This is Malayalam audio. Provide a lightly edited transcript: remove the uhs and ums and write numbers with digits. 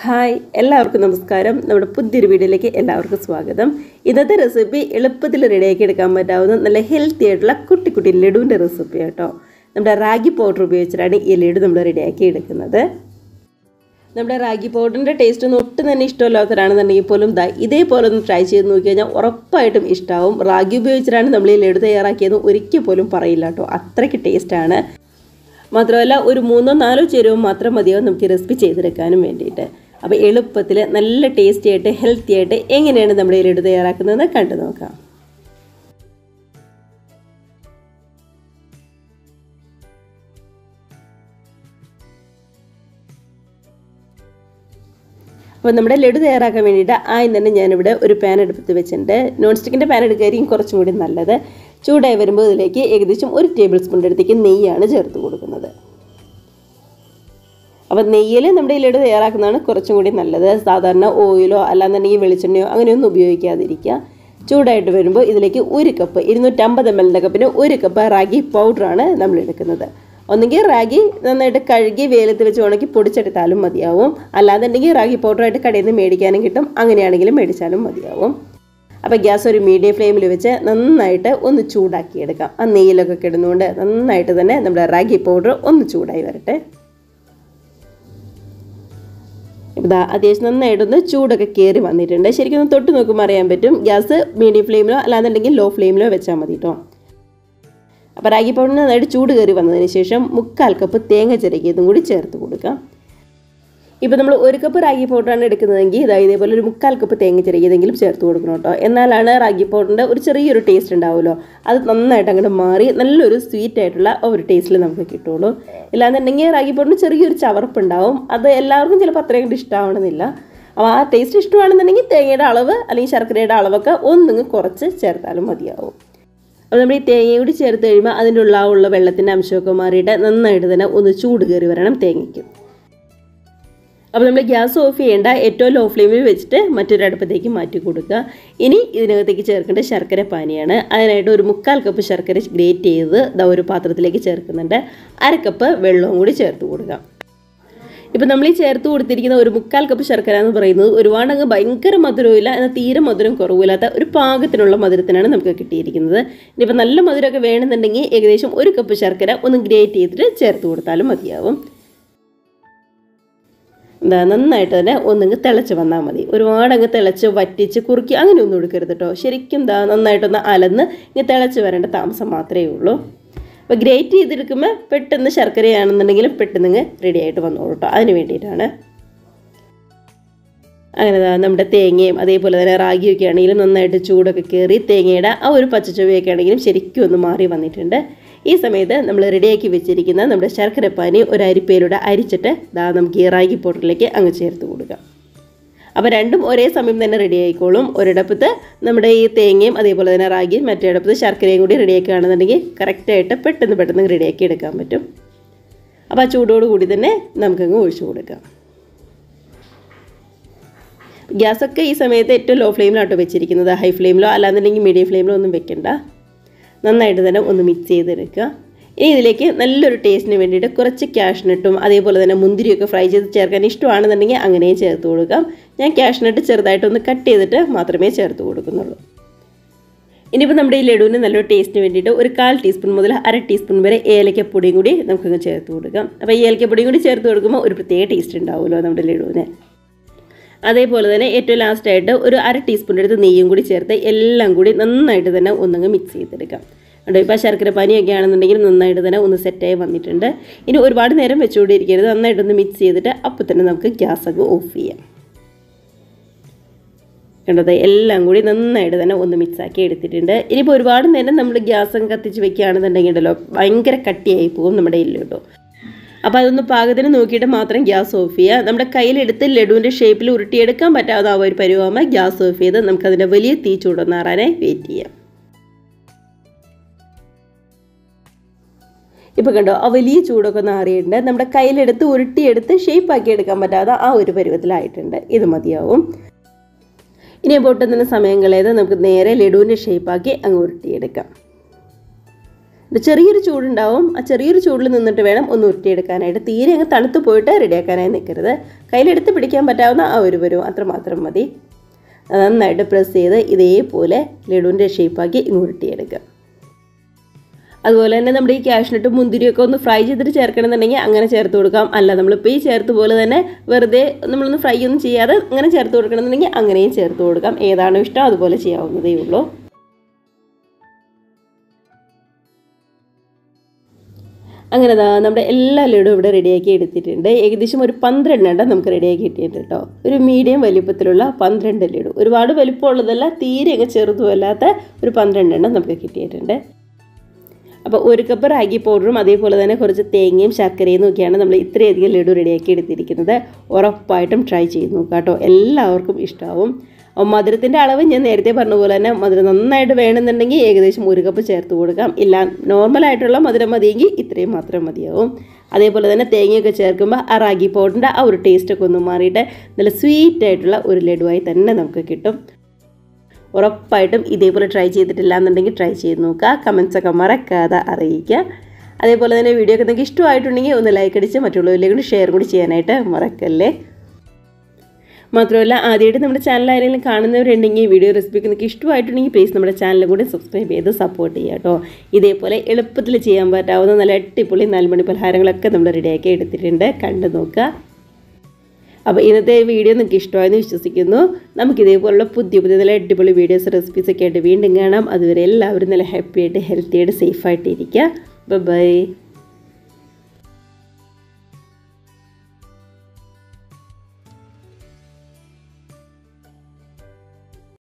ഹായ് എല്ലാവർക്കും നമസ്കാരം. നമ്മുടെ പുതിയൊരു വീഡിയോയിലേക്ക് എല്ലാവർക്കും സ്വാഗതം. ഇന്നത്തെ റെസിപ്പി എളുപ്പത്തിൽ റെഡിയാക്കി എടുക്കാൻ പറ്റാവുന്ന നല്ല ഹെൽത്തി ആയിട്ടുള്ള കുട്ടി കുട്ടി ലഡുവിൻ്റെ റെസിപ്പി കേട്ടോ. നമ്മുടെ റാഗി പൗഡർ ഉപയോഗിച്ചിട്ടാണ് ഈ ലഡു നമ്മൾ റെഡിയാക്കി എടുക്കുന്നത്. നമ്മുടെ റാഗി പൗഡറിൻ്റെ ടേസ്റ്റ് ഒന്നും ഒട്ടും തന്നെ ഇഷ്ടമില്ലാത്തവരാണെന്നുണ്ടെങ്കിൽ പോലും ഇതേപോലെ ഒന്ന് ട്രൈ ചെയ്ത് നോക്കി കഴിഞ്ഞാൽ ഉറപ്പായിട്ടും ഇഷ്ടമാവും. റാഗി ഉപയോഗിച്ചിട്ടാണ് നമ്മൾ ഈ ലഡു തയ്യാറാക്കിയത് ഒരിക്കൽ പോലും പറയില്ല കേട്ടോ, അത്രയ്ക്ക് ടേസ്റ്റാണ്. മാത്രമല്ല ഒരു 3-4 ചേരുവ മാത്രം മതിയാവും നമുക്ക് റെസിപ്പി ചെയ്തെടുക്കാനും വേണ്ടിയിട്ട്. അപ്പോൾ എളുപ്പത്തിൽ നല്ല ടേസ്റ്റി ആയിട്ട് ഹെൽത്തി ആയിട്ട് എങ്ങനെയാണ് നമ്മുടെ ഈ ലഡു തയ്യാറാക്കുന്നതെന്ന് കണ്ടു നോക്കാം. അപ്പോൾ നമ്മുടെ ലഡു തയ്യാറാക്കാൻ വേണ്ടിയിട്ട് ആദ്യം തന്നെ ഞാനിവിടെ ഒരു പാൻ എടുത്ത് വെച്ചിട്ടുണ്ട്. നോൺ സ്റ്റിക്കിൻ്റെ പാൻ എടുക്കുകയായിരിക്കും കുറച്ചും കൂടി നല്ലത്. ചൂടായി വരുമ്പോൾ ഇതിലേക്ക് ഏകദേശം 1 ടേബിൾ സ്പൂണിൻ്റെ അടുത്തേക്ക് നെയ്യാണ് ചേർത്ത് കൊടുക്കുന്നത്. അപ്പോൾ നെയ്യിൽ നമ്മുടെ ഈ ലഡു തയ്യാറാക്കുന്നതാണ് കുറച്ചും കൂടി നല്ലത്. സാധാരണ ഓയിലോ അല്ലാന്നുണ്ടെങ്കിൽ വെളിച്ചെണ്ണയോ അങ്ങനെയൊന്നും ഉപയോഗിക്കാതിരിക്കുക. ചൂടായിട്ട് വരുമ്പോൾ ഇതിലേക്ക് 1 കപ്പ് 250 ml കപ്പിന് 1 കപ്പ് റാഗി പൗഡറാണ് നമ്മൾ എടുക്കുന്നത്. ഒന്നെങ്കിൽ റാഗി നന്നായിട്ട് കഴുകി വെയിലത്ത് വെച്ച് ഉണക്കി പൊടിച്ചെടുത്താലും മതിയാവും. അല്ലാന്നുണ്ടെങ്കിൽ റാഗി പൗഡറായിട്ട് കടയിൽ നിന്ന് മേടിക്കാനും കിട്ടും, അങ്ങനെയാണെങ്കിലും മേടിച്ചാലും മതിയാവും. അപ്പോൾ ഗ്യാസ് ഒരു മീഡിയം ഫ്ലെയിമിൽ വെച്ച് നന്നായിട്ട് ഒന്ന് ചൂടാക്കിയെടുക്കാം. ആ നെയ്യിലൊക്കെ കിടന്നുകൊണ്ട് നന്നായിട്ട് തന്നെ നമ്മുടെ റാഗി പൗഡർ ഒന്ന് ചൂടായി വരട്ടെ. ഇതാ അത്യാവശ്യം നന്നായിട്ടൊന്ന് ചൂടൊക്കെ കയറി വന്നിട്ടുണ്ട്. ശരിക്കും ഒന്ന് തൊട്ട് നോക്കുമ്പോൾ അറിയാൻ പറ്റും. ഗ്യാസ് മീഡിയം ഫ്ലെയിമിലോ അല്ലാന്നുണ്ടെങ്കിൽ ലോ ഫ്ലെയിമിലോ വെച്ചാൽ മതി കേട്ടോ. അപ്പോൾ റാഗി പൗഡറിന് നന്നായിട്ട് ചൂട് കയറി വന്നതിന് ശേഷം 1/4 കപ്പ് തേങ്ങ ചിരകിയതും കൂടി ചേർത്ത് കൊടുക്കാം. ഇപ്പോൾ നമ്മൾ 1 കപ്പ് റാഗി പൗഡറാണ് എടുക്കുന്നതെങ്കിൽ ഇതേപോലെ ഒരു 1/4 കപ്പ് തേങ്ങ ചിരകിയതെങ്കിലും ചേർത്ത് കൊടുക്കണം കേട്ടോ. എന്നാലാണ് റാഗി പൗഡറിൻ്റെ ഒരു ചെറിയൊരു ടേസ്റ്റ് ഉണ്ടാവുമല്ലോ, അത് നന്നായിട്ട് അങ്ങോട്ട് മാറി നല്ലൊരു സ്വീറ്റ് ആയിട്ടുള്ള ഒരു ടേസ്റ്റിൽ നമുക്ക് കിട്ടുള്ളൂ. ഇല്ലാന്നുണ്ടെങ്കിൽ റാഗി പൗഡറിന് ചെറിയൊരു ചവർപ്പുണ്ടാവും, അത് എല്ലാവർക്കും ചിലപ്പോൾ അത്രയും കണ്ട് ഇഷ്ടമാവണമെന്നില്ല. അപ്പോൾ ആ ടേസ്റ്റ് ഇഷ്ടമാണെന്നുണ്ടെങ്കിൽ തേങ്ങയുടെ അളവ് അല്ലെങ്കിൽ ശർക്കരയുടെ അളവൊക്കെ ഒന്നിങ്ങ് കുറച്ച് ചേർത്താലും മതിയാവും. അപ്പോൾ നമ്മൾ ഈ തേങ്ങയും കൂടി ചേർത്ത് കഴിയുമ്പോൾ അതിൻ്റെ ഉള്ള വെള്ളത്തിൻ്റെ അംശമൊക്കെ മാറിയിട്ട് നന്നായിട്ട് തന്നെ ഒന്ന് ചൂട് കയറി വരണം തേങ്ങയ്ക്ക്. അപ്പോൾ നമ്മൾ ഗ്യാസ് ഓഫ് ചെയ്യേണ്ട, ഏറ്റവും ലോ ഫ്ലെയിമിൽ വെച്ചിട്ട് മറ്റൊരു അടുപ്പത്തേക്ക് മാറ്റി കൊടുക്കുക. ഇനി ഇതിനകത്തേക്ക് ചേർക്കേണ്ട ശർക്കര പാനിയാണ്. അതിനായിട്ട് ഒരു 1/4 കപ്പ് ശർക്കര ഗ്രേറ്റ് ചെയ്ത് ഒരു പാത്രത്തിലേക്ക് ചേർക്കുന്നുണ്ട്. 1/2 കപ്പ് വെള്ളവും കൂടി ചേർത്ത് കൊടുക്കുക. ഇപ്പോൾ നമ്മൾ ഈ ചേർത്ത് കൊടുത്തിരിക്കുന്ന ഒരു 1/4 കപ്പ് ശർക്കര എന്ന് പറയുന്നത് ഒരുപാടങ്ങ് ഭയങ്കര മധുരമില്ല, എന്നാൽ തീരെ മധുരം കുറവില്ലാത്ത ഒരു പാകത്തിനുള്ള മധുരത്തിനാണ് നമുക്ക് കിട്ടിയിരിക്കുന്നത്. ഇനിയിപ്പോൾ നല്ല മധുരമൊക്കെ വേണമെന്നുണ്ടെങ്കിൽ ഏകദേശം 1 കപ്പ് ശർക്കര ഒന്ന് ഗ്രേറ്റ് ചെയ്തിട്ട് ചേർത്ത് കൊടുത്താലും മതിയാവും. നന്നായിട്ട് തന്നെ ഒന്നിങ്ങ് തിളച്ച് വന്നാൽ മതി. ഒരുപാടങ്ങ് തിളച്ച് വറ്റിച്ച് കുറുക്കി അങ്ങനെയൊന്നും എടുക്കരുത് കേട്ടോ. ശരിക്കും നന്നായിട്ടൊന്ന് അലന്ന് ഇങ്ങനെ തിളച്ച് വരേണ്ട താമസം മാത്രമേ ഉള്ളൂ. അപ്പോൾ ഗ്രേറ്റ് ചെയ്തെടുക്കുമ്പോൾ പെട്ടെന്ന് ശർക്കരയാണെന്നുണ്ടെങ്കിലും പെട്ടെന്ന് റെഡി ആയിട്ട് വന്നോളൂ കേട്ടോ, അതിന് വേണ്ടിയിട്ടാണ്. അങ്ങനെ നമ്മുടെ തേങ്ങയും അതേപോലെ തന്നെ റാഗിയൊക്കെ ആണെങ്കിലും നന്നായിട്ട് ചൂടൊക്കെ കയറി തേങ്ങയുടെ ആ ഒരു പച്ചച്ചുവയൊക്കെ ആണെങ്കിലും ശരിക്കും ഒന്ന് മാറി വന്നിട്ടുണ്ട്. ഈ സമയത്ത് നമ്മൾ റെഡിയാക്കി വെച്ചിരിക്കുന്ന നമ്മുടെ ശർക്കരപ്പാനി ഒരു അരിപ്പയിലൂടെ അരിച്ചിട്ട് നമുക്ക് ഈ റാഗി പൗഡറിലേക്ക് അങ്ങ് ചേർത്ത് കൊടുക്കാം. അപ്പോൾ രണ്ടും ഒരേ സമയം തന്നെ റെഡി ആയിക്കോളും. ഒരിടപ്പത്ത് നമ്മുടെ ഈ തേങ്ങയും അതേപോലെ തന്നെ റാഗിയും മറ്റേടപ്പത്ത് ശർക്കരയും കൂടി റെഡിയാക്കുകയാണെന്നുണ്ടെങ്കിൽ കറക്റ്റായിട്ട് പെട്ടെന്ന് റെഡിയാക്കി എടുക്കാൻ പറ്റും. അപ്പോൾ ആ ചൂടോട് കൂടി തന്നെ നമുക്കങ്ങ് ഒഴിച്ചു കൊടുക്കാം. ഗ്യാസൊക്കെ ഈ സമയത്ത് ഏറ്റവും ലോ ഫ്ലെയിമിലാട്ടോ വെച്ചിരിക്കുന്നത്, ഹൈ ഫ്ലെയിമിലോ അല്ലാന്നുണ്ടെങ്കിൽ മീഡിയം ഫ്ലെയിമിലോ ഒന്നും വെക്കണ്ട. നന്നായിട്ട് തന്നെ ഒന്ന് മിക്സ് ചെയ്തെടുക്കുക. ഇനി ഇതിലേക്ക് നല്ലൊരു ടേസ്റ്റിന് വേണ്ടിയിട്ട് കുറച്ച് കാഷ്നട്ടും അതേപോലെ തന്നെ മുന്തിരിയൊക്കെ ഫ്രൈ ചെയ്ത് ചേർക്കാൻ ഇഷ്ടമാണെന്നുണ്ടെങ്കിൽ അങ്ങനെയും ചേർത്ത് കൊടുക്കാം. ഞാൻ കാഷ്നട്ട് ചെറുതായിട്ടൊന്ന് കട്ട് ചെയ്തിട്ട് മാത്രമേ ചേർത്ത് കൊടുക്കുന്നുള്ളൂ. ഇനിയിപ്പോൾ നമ്മുടെ ഈ ലഡുവിന് നല്ലൊരു ടേസ്റ്റിന് വേണ്ടിയിട്ട് ഒരു 1/4 ടീസ്പൂൺ മുതൽ 1/2 ടീസ്പൂൺ വരെ ഏലക്കപ്പൊടിയും കൂടി നമുക്കങ്ങ് ചേർത്ത് കൊടുക്കാം. അപ്പോൾ ഈ ഏലക്കപ്പൊടിയും കൂടി ചേർത്ത് കൊടുക്കുമ്പോൾ ഒരു പ്രത്യേക ടേസ്റ്റ് ഉണ്ടാവുമല്ലോ നമ്മുടെ ലഡുവിന്. അതേപോലെ തന്നെ ഏറ്റവും ലാസ്റ്റായിട്ട് ഒരു 1/2 ടീസ്പൂൺ എടുത്ത് നെയ്യും കൂടി ചേർത്ത് എല്ലാം കൂടി നന്നായിട്ട് തന്നെ ഒന്നങ്ങ് മിക്സ് ചെയ്തെടുക്കാം. കേട്ടോ, ഇപ്പോൾ ശർക്കര പാനിയൊക്കെ ആണെന്നുണ്ടെങ്കിൽ നന്നായിട്ട് തന്നെ ഒന്ന് സെറ്റായി വന്നിട്ടുണ്ട്. ഇനി ഒരുപാട് നേരം വെച്ചുകൊണ്ടിരിക്കരുത്, നന്നായിട്ടൊന്ന് മിക്സ് ചെയ്തിട്ട് അപ്പോൾ തന്നെ നമുക്ക് ഗ്യാസൊക്കെ ഓഫ് ചെയ്യാം. കണ്ടത് എല്ലാം കൂടി നന്നായിട്ട് തന്നെ ഒന്ന് മിക്സാക്കി എടുത്തിട്ടുണ്ട്. ഇനിയിപ്പോൾ ഒരുപാട് നേരം നമ്മൾ ഗ്യാസൊക്കെ കത്തിച്ച് വെക്കുകയാണെന്നുണ്ടെങ്കിൽ ഉണ്ടല്ലോ ഭയങ്കര കട്ടിയായി പോകും നമ്മുടെ ഇല്ല കേട്ടോ. അപ്പോൾ അതൊന്ന് പാകത്തിന് നോക്കിയിട്ട് മാത്രം ഗ്യാസ് ഓഫ് ചെയ്യുക. നമ്മുടെ കയ്യിലെടുത്ത് ലഡുവിൻ്റെ ഷേപ്പിൽ ഉരുട്ടിയെടുക്കാൻ പറ്റാതെ ആ ഒരു പരുവാകുമ്പോൾ ഗ്യാസ് ഓഫ് ചെയ്ത് നമുക്കതിൻ്റെ വലിയ തീ ചൂടൊന്നാറാനായി വെയിറ്റ് ചെയ്യാം. ഇപ്പോൾ കണ്ടോ, ആ വലിയ ചൂടൊക്കെ ഒന്ന് ആറിയിട്ടുണ്ട്. നമ്മുടെ കയ്യിലെടുത്ത് ഉരുട്ടിയെടുത്ത് ഷേപ്പാക്കി എടുക്കാൻ പറ്റാതെ ആ ഒരു പരുവത്തിലായിട്ടുണ്ട്. ഇത് മതിയാവും. ഇനി പൊട്ടുന്നതിന് സമയം കളയാതെ നമുക്ക് നേരെ ലഡുവിൻ്റെ ഷേപ്പാക്കി അങ്ങ് ഉരുട്ടിയെടുക്കാം. ചെറിയൊരു ചൂടുണ്ടാവും. ആ ചെറിയൊരു ചൂടിൽ നിന്നിട്ട് വേണം ഒന്ന് ഉരുട്ടിയെടുക്കാനായിട്ട്. തീരെ അങ്ങ് തണുത്ത് പോയിട്ട് റെഡിയാക്കാനായി നിൽക്കരുത്. കയ്യിലെടുത്ത് പിടിക്കാൻ പറ്റാവുന്ന ആ ഒരു പരുവം അത്രമാത്രം മതി. നന്നായിട്ട് പ്രസ് ചെയ്ത് ഇതേപോലെ ലഡുവിൻ്റെ ഷേപ്പാക്കി ഇങ്ങ് ഉരുട്ടിയെടുക്കുക. അതുപോലെ തന്നെ നമ്മുടെ ഈ കാഷ്നട്ടും മുന്തിരിയൊക്കെ ഒന്ന് ഫ്രൈ ചെയ്തിട്ട് ചേർക്കണമെന്നുണ്ടെങ്കിൽ അങ്ങനെ ചേർത്ത് കൊടുക്കാം. അല്ല നമ്മളിപ്പോൾ ഈ ചേർത്ത് പോലെ തന്നെ വെറുതെ നമ്മളൊന്ന് ഫ്രൈ ഒന്നും ചെയ്യാതെ അങ്ങനെ ചേർത്ത് കൊടുക്കണമെന്നുണ്ടെങ്കിൽ അങ്ങനെയും ചേർത്ത് കൊടുക്കാം. ഏതാണോ ഇഷ്ടം അതുപോലെ ചെയ്യാവുന്നതേ ഉള്ളൂ. അങ്ങനെ നമ്മുടെ എല്ലാ ലഡുവും ഇവിടെ റെഡിയാക്കി എടുത്തിട്ടുണ്ട്. ഏകദേശം ഒരു 12 എണ്ണം നമുക്ക് റെഡിയാക്കി കിട്ടിയിട്ടുണ്ട് കേട്ടോ. ഒരു മീഡിയം വലിപ്പത്തിലുള്ള 12 ലഡു. ഒരുപാട് വലിപ്പമുള്ളതല്ല, തീരെ അങ്ങ് ചെറുതുമല്ലാത്ത ഒരു 12 എണ്ണം നമുക്ക് കിട്ടിയിട്ടുണ്ട്. അപ്പോൾ 1 കപ്പ് റാഗി പൗഡറും അതേപോലെ തന്നെ കുറച്ച് തേങ്ങയും ശർക്കരയും നോക്കിയാണ് നമ്മൾ ഇത്രയധികം ലഡു റെഡിയാക്കി എടുത്തിരിക്കുന്നത്. ഉറപ്പായിട്ടും ട്രൈ ചെയ്ത് നോക്കാം കേട്ടോ, എല്ലാവർക്കും ഇഷ്ടമാവും. മധുരത്തിൻ്റെ അളവ് ഞാൻ നേരത്തെ പറഞ്ഞ പോലെ തന്നെ മധുരം നന്നായിട്ട് വേണമെന്നുണ്ടെങ്കിൽ ഏകദേശം 1 കപ്പ് ചേർത്ത് കൊടുക്കാം. ഇല്ല നോർമലായിട്ടുള്ള മധുരം മതിയെങ്കിൽ ഇത്രയും മാത്രം മതിയാവും. അതേപോലെ തന്നെ തേങ്ങയൊക്കെ ചേർക്കുമ്പോൾ ആ റാഗി പൗഡറിൻ്റെ ആ ഒരു ടേസ്റ്റൊക്കെ ഒന്ന് മാറിയിട്ട് നല്ല സ്വീറ്റായിട്ടുള്ള ഒരു ലഡുവായി തന്നെ നമുക്ക് കിട്ടും. ഉറപ്പായിട്ടും ഇതേപോലെ ട്രൈ ചെയ്തിട്ടില്ല എന്നുണ്ടെങ്കിൽ ട്രൈ ചെയ്ത് നോക്കുക. കമൻസൊക്കെ മറക്കാതെ അറിയിക്കുക. അതേപോലെ തന്നെ വീഡിയോ ഒക്കെ നിങ്ങൾക്ക് ഇഷ്ടമായിട്ടുണ്ടെങ്കിൽ ഒന്ന് ലൈക്ക് അടിച്ച് മറ്റുള്ളവരിലേക്ക് ഷെയർ കൂടി ചെയ്യാനായിട്ട് മറക്കല്ലേ. മാത്രമല്ല ആദ്യമായിട്ട് നമ്മുടെ ചാനൽ ആരെങ്കിലും കാണുന്നവരുണ്ടെങ്കിൽ വീഡിയോ റെസിപ്പിക്ക് നിങ്ങൾക്ക് ഇഷ്ടമായിട്ടുണ്ടെങ്കിൽ പ്ലീസ് നമ്മുടെ ചാനലും കൂടി സബ്സ്ക്രൈബ് ചെയ്ത് സപ്പോർട്ട് ചെയ്യുക കേട്ടോ. ഇതേപോലെ എളുപ്പത്തിൽ ചെയ്യാൻ പറ്റാവുന്ന നല്ല അടിപൊളി 4 മണി പലഹാരങ്ങളൊക്കെ നമ്മൾ റെഡിയാക്കി എടുത്തിട്ടുണ്ട്, കണ്ടു നോക്കുക. അപ്പോൾ ഇന്നത്തെ വീഡിയോ നിങ്ങൾക്ക് ഇഷ്ടമായെന്ന് വിശ്വസിക്കുന്നു. നമുക്കിതേപോലുള്ള പുതിയ നല്ല അടിപൊളി വീഡിയോസ് റെസിപ്പീസൊക്കെ ആയിട്ട് വീണ്ടും കാണാം. അതുവരെ എല്ലാവരും നല്ല ഹാപ്പി ആയിട്ട് ഹെൽത്തി ആയിട്ട് സേഫായിട്ട് ഇരിക്കുക. ബൈ.